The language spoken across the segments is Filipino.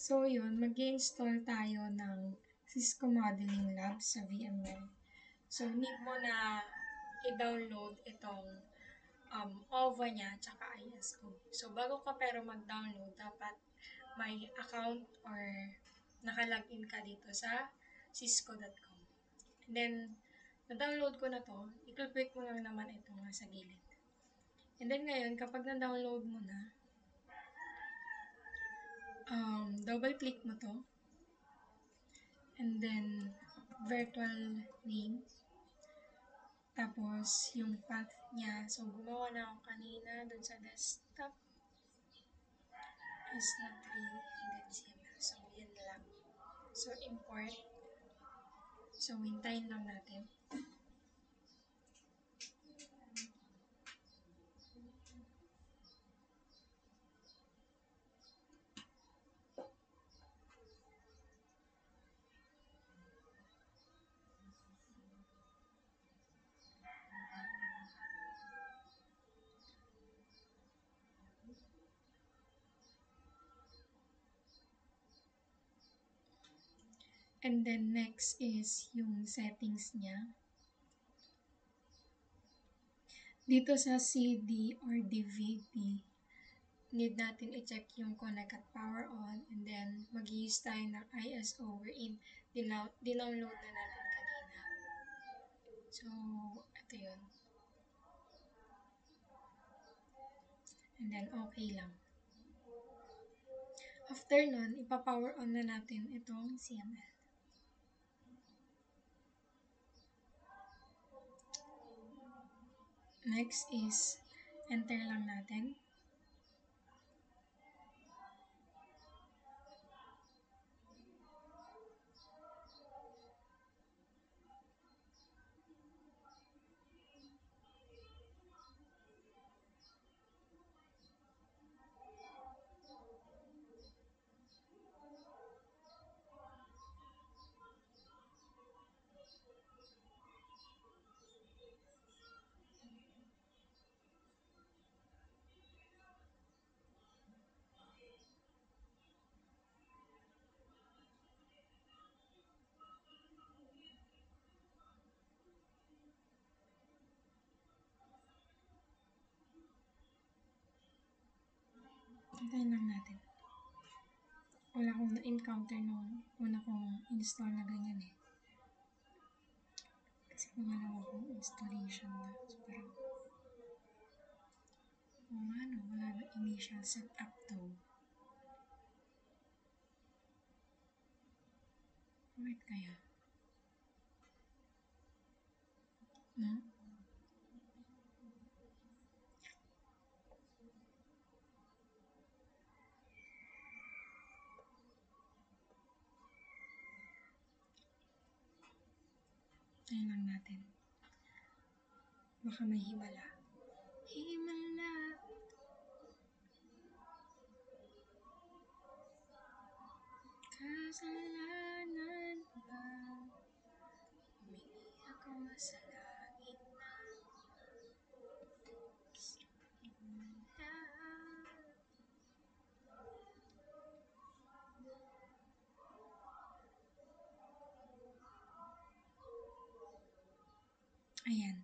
So yun, mag-install tayo ng Cisco Modeling Lab sa VMware. So need mo na i-download itong OVA niya tsaka ISO. So bago ka pero mag-download, dapat may account or naka-login ka dito sa cisco.com. And then, na-download ko na to, i-click mo lang naman ito nga sa gilid. And then ngayon, kapag na-download mo na, double-click mo to. And then, virtual name. Tapos, yung path niya. So, gumawa na ako kanina dun sa desktop. Is na 3 and then CML. So, yan lang. So, import. So, hintayin lang natin. And then, next is yung settings niya. Dito sa CD or DVD, need natin i-check yung connect at power on, and then mag-use tayo ng ISO wherein dinownload na natin kanina. So, ito yun. And then, okay lang. After nun, ipa-power on na natin itong CML. Next is, enter lang natin. Hintayin lang natin. Wala akong na-encounter nung una kong install na ganyan eh. Kasi gumalaw akong installation na. So, parang, wala na initial setup daw. Wait kaya? No? Hintayin lang natin. Baka may himala. Himala! Kasalanan ba? Humingi ako sa langit na himala. Ayan.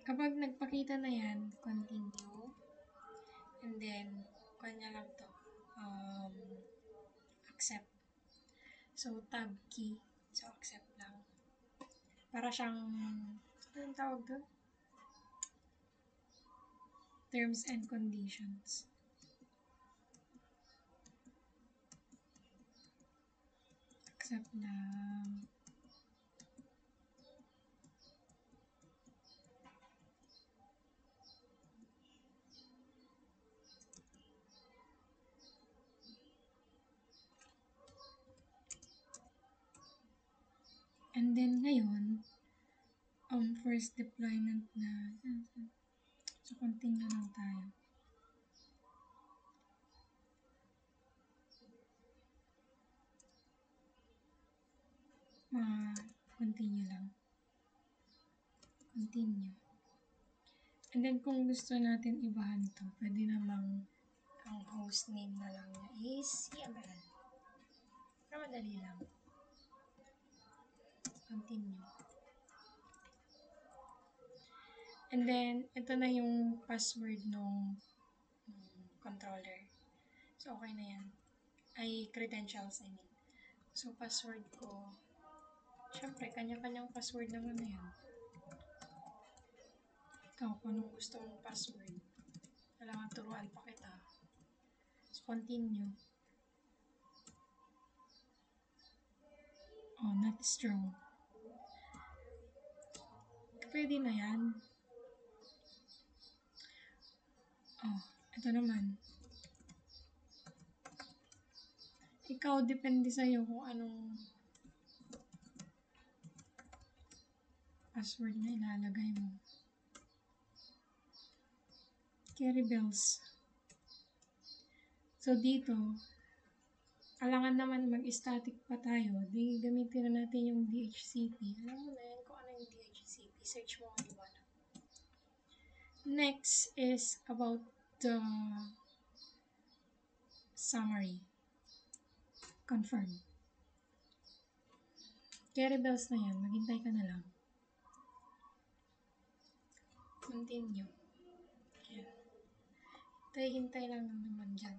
Kapag nagpakita na yan, continue. And then, kanya lang to. Accept. So, tab key. So, accept lang. Para siyang, anong tawag doon? Terms and conditions. Accept lang. And then ngayon, first deployment na. So, continue lang tayo. Continue lang. Continue. And then, kung gusto natin ibahan to, pwede namang ang host name na lang niya is CML. Pero madali lang. Continue. And then, ito na yung password nung controller. So, okay na yan. Ay, credentials, I mean. So, password ko. Siyempre, kanya-kanyang password naman na yan. Ikaw, kung anong gusto mong password. Kailangan turuan pa kita. So, continue. Oh, not strong. Pwede na yan. Oh, ito naman. Ikaw, depende sa'yo kung anong password na ilalagay mo. Carry bells. So, dito, kailangan naman mag-static pa tayo. Di gamitin na natin yung DHCP. Alam mo na yan kung ano yung DHCP. Search mo kung di ba na. Next is about the summary. Confirm. Carry bells na yan. Maghintay ka na lang. Continue. Yan. Hintay lang naman dyan.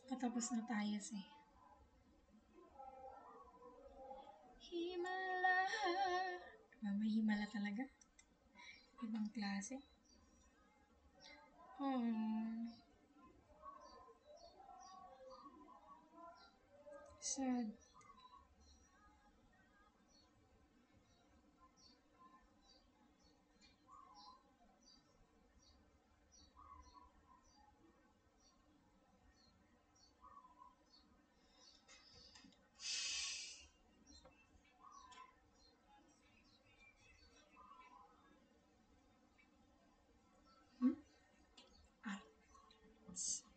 Katapos na tayo eh. Himala. Diba, may himala talaga? Ibang klase. Oh. Sad. Arts.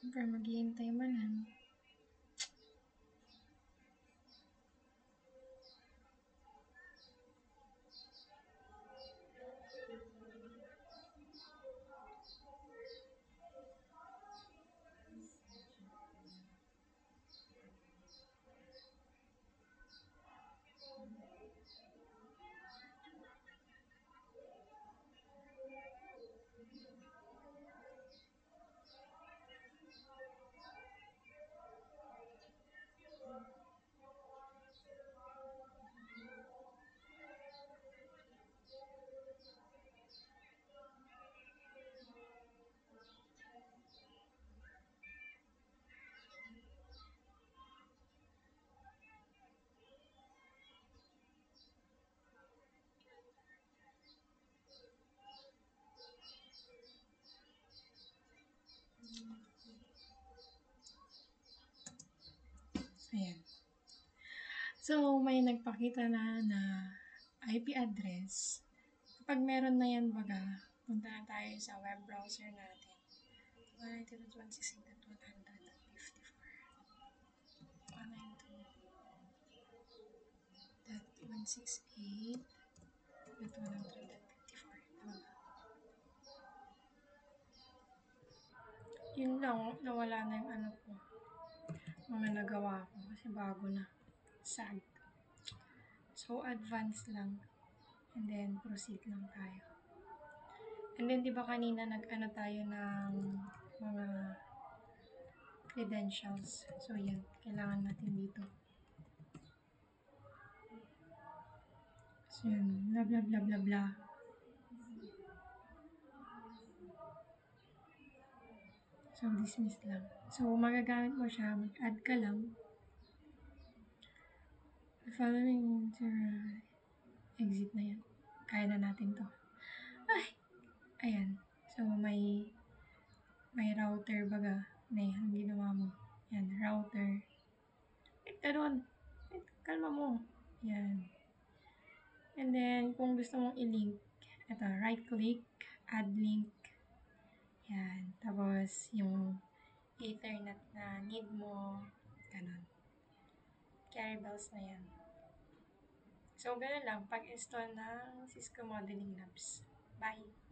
Siyempre, maghihintay man yan. Ayan. So, may nagpakita na IP address. Kapag meron na yan baga, punta na tayo sa web browser natin. 192.168.168.154. Yun lang, nawala na yung ano ko. Mga nagawa ko kasi bago na. Sad. So, advance lang. And then, proceed lang tayo. And then, di ba kanina nag-ano tayo ng mga credentials. So, yan. Kailangan natin dito. So, Yun, bla bla bla bla bla. So, dismiss lang. So, magagamit mo siya, mag-add ka lang. The following exit na yan. Kaya na natin to. Ay! Ayan. So, may router baga na yan, ginawa mo. Yan, router. Wait, ganun. Wait, kalma mo. Yan. And then, kung gusto mong i-link, ito, right-click, add link. Yan. Tapos, yung Ethernet na need mo, ganun. Carry bells na yan. So, ganun lang, pag-install ng Cisco Modeling Labs. Bye!